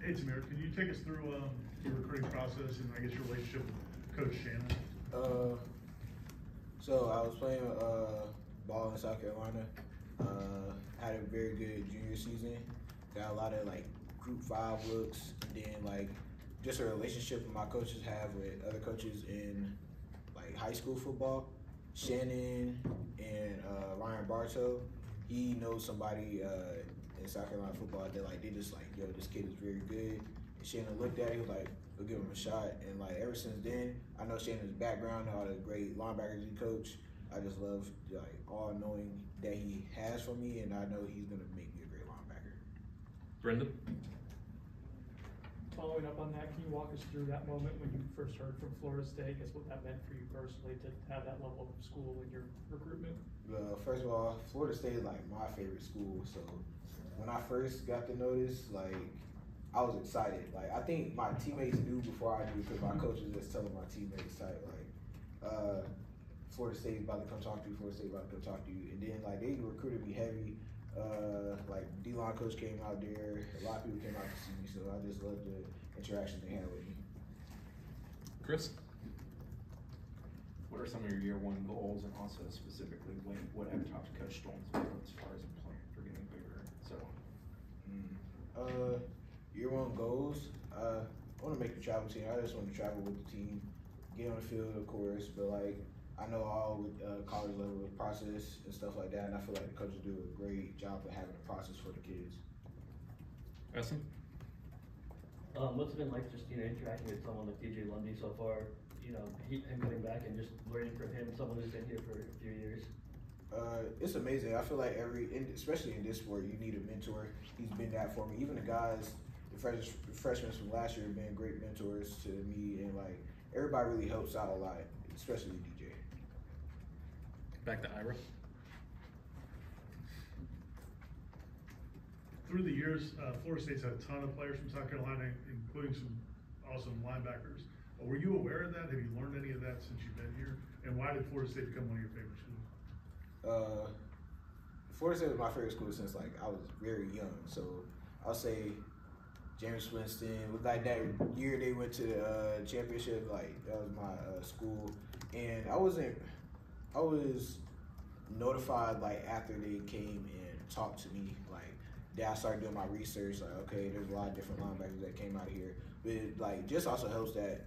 Hey Timir, can you take us through your recruiting process and I guess your relationship with Coach Shannon? So I was playing ball in South Carolina. Had a very good junior season. Got a lot of like group 5 looks, and then like just a relationship my coaches have with other coaches in like high school football. Shannon and Ryan Bartow, he knows somebody in South Carolina football that like they just like, yo, this kid is very good. And Shannon looked at it, he was like, we'll give him a shot. And like ever since then, I know Shannon's background, all the great linebackers he coached. I just love like all knowing that he has for me, and I know he's gonna make me a great linebacker. Brendan? Following up on that, can you walk us through that moment when you first heard from Florida State? I guess what that meant for you personally to have that level of school in your recruitment? First of all, Florida State is like my favorite school. So when I first got the notice, like I was excited. Like I think my teammates knew before I knew because my coaches just telling my teammates type like, Florida State is about to come talk to you. Florida State is about to come talk to you. And then like they recruited me heavy. Like D-line coach came out there, a lot of people came out to see me, so I just love the interaction they had with me. Chris? What are some of your year 1 goals, and also specifically what have you talked to Coach Storms about as far as a plan for getting bigger and so on? Year 1 goals, I want to make the travel team. I just want to travel with the team, get on the field, of course, but like I know all with college level process and stuff like that, and I feel like the coaches do a great job of having a process for the kids. Essen? What's it been like just interacting with someone like DJ Lundy so far? Him coming back and just learning from him, someone who's been here for a few years. It's amazing. I feel like especially in this sport, you need a mentor. He's been that for me. Even the guys, the freshmen from last year have been great mentors to me, and like everybody really helps out a lot, especially DJ. Back to Ira. Through the years, Florida State's had a ton of players from South Carolina, including some awesome linebackers. Were you aware of that? Have you learned any of that since you've been here? And why did Florida State become one of your favorite schools? Florida State was my favorite school since like I was very young. So I'll say James Winston, like that year they went to the championship, like that was my school. And I was notified like after they came and talked to me, like then I started doing my research, like okay, there's a lot of different linebackers that came out of here. But it, like just also helps that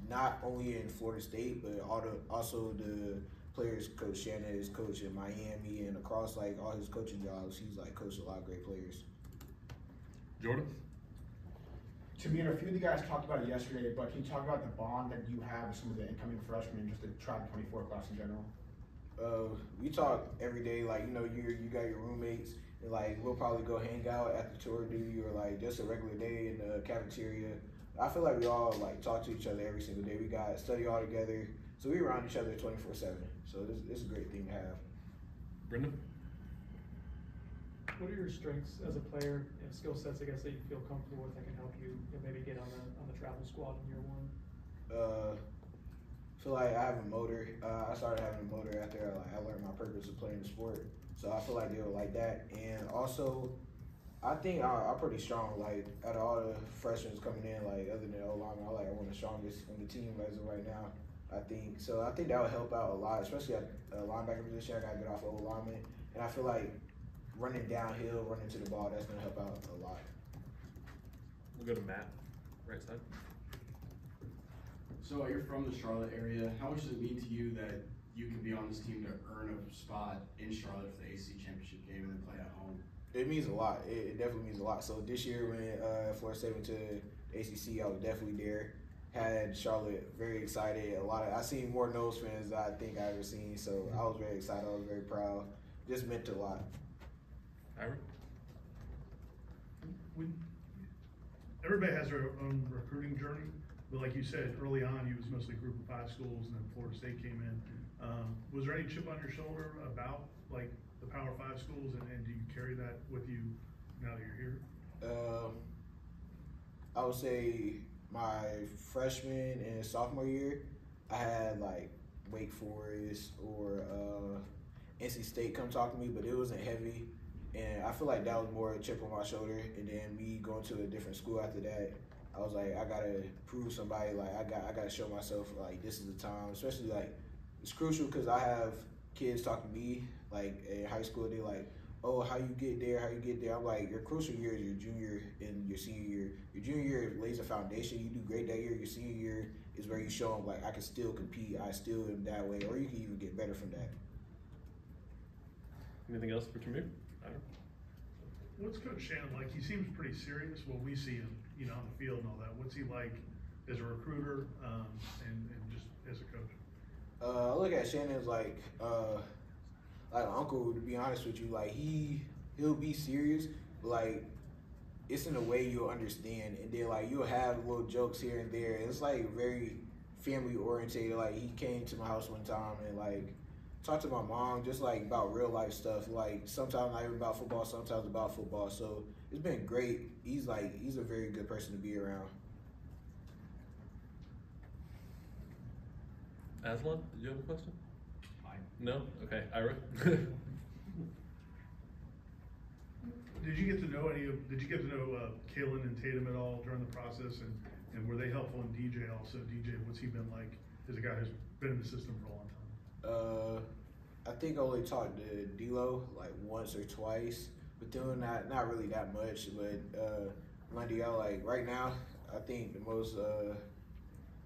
not only in Florida State, but also the players Coach Shannon is coach in Miami and across like all his coaching jobs, he's like coached a lot of great players. Jordan? Timir, a few of the guys talked about it yesterday, but can you talk about the bond that you have with some of the incoming freshmen and just the Tribe 24 class in general? We talk every day, like, you got your roommates, and like, we'll probably go hang out after tour duty or like just a regular day in the cafeteria. I feel like we all like talk to each other every single day. We got study all together, so we around each other 24/7. So this is a great thing to have. Brendan? What are your strengths as a player and skill sets, I guess, that you feel comfortable with that can help you maybe get on the travel squad in year 1? Feel like I have a motor. I started having a motor after I learned my purpose of playing the sport. So I feel like they were like that. And also, I think I'm pretty strong. Like out of all the freshmen coming in, like other than O-lineman, I'm one of the strongest on the team as of right now. I think that would help out a lot, especially at linebacker position. I got to get off of O-lineman, and I feel like running downhill, running to the ball, that's gonna help out a lot. We'll go to Matt, right side. So you're from the Charlotte area. How much does it mean to you that you can be on this team to earn a spot in Charlotte for the ACC championship game and then play at home? It means a lot. It definitely means a lot. So this year when Florida State went to ACC, I was definitely there. Had Charlotte very excited. I seen more nose fans than I think I ever seen. So I was very excited. I was very proud. Just meant a lot. Ira? Everybody has their own recruiting journey, but like you said early on, you was mostly group of 5 schools, and then Florida State came in. Was there any chip on your shoulder about like the Power 5 schools, and do you carry that with you now that you're here? I would say my freshman and sophomore year, I had like Wake Forest or NC State come talk to me, but it wasn't heavy. And I feel like that was more a chip on my shoulder. And then me going to a different school after that, I was like, I gotta prove somebody. Like I gotta show myself. Like this is the time. Especially like it's crucial because I have kids talking to me like in high school. They like, oh, how you get there? How you get there? I'm like, your crucial year is your junior and your senior year. Your junior year lays a foundation. You do great that year. Your senior year is where you show them like I can still compete. I still am that way, or you can even get better from that. Anything else for Timir? What's Coach Shannon like? He seems pretty serious when we see him, you know, on the field and all that. What's he like as a recruiter and just as a coach? I look at Shannon as like an uncle, to be honest with you. Like he'll be serious, but like it's in a way you'll understand, and then like you'll have little jokes here and there. It's like very family oriented. Like he came to my house one time and like talked to my mom just like about real life stuff. Like sometimes not even about football, sometimes about football. So it's been great. He's a very good person to be around. Aslan, did you have a question? Fine. No? Okay, Ira? Did you get to know Kalen and Tatum at all during the process, and were they helpful in DJ also? DJ, what's he been like as a guy who's been in the system for a long time? I think I only talked to D-Lo like once or twice, but then not really that much. But Lundy, right now, I think the most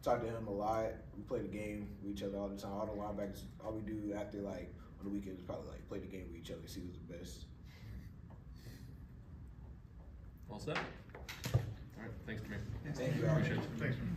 talk to him a lot. We play the game with each other all the time. All the linebackers, all we do after like on the weekends is probably like play the game with each other, see who's the best. All set? All right, thanks, Timir. Thank you. Appreciate it. Thanks, man.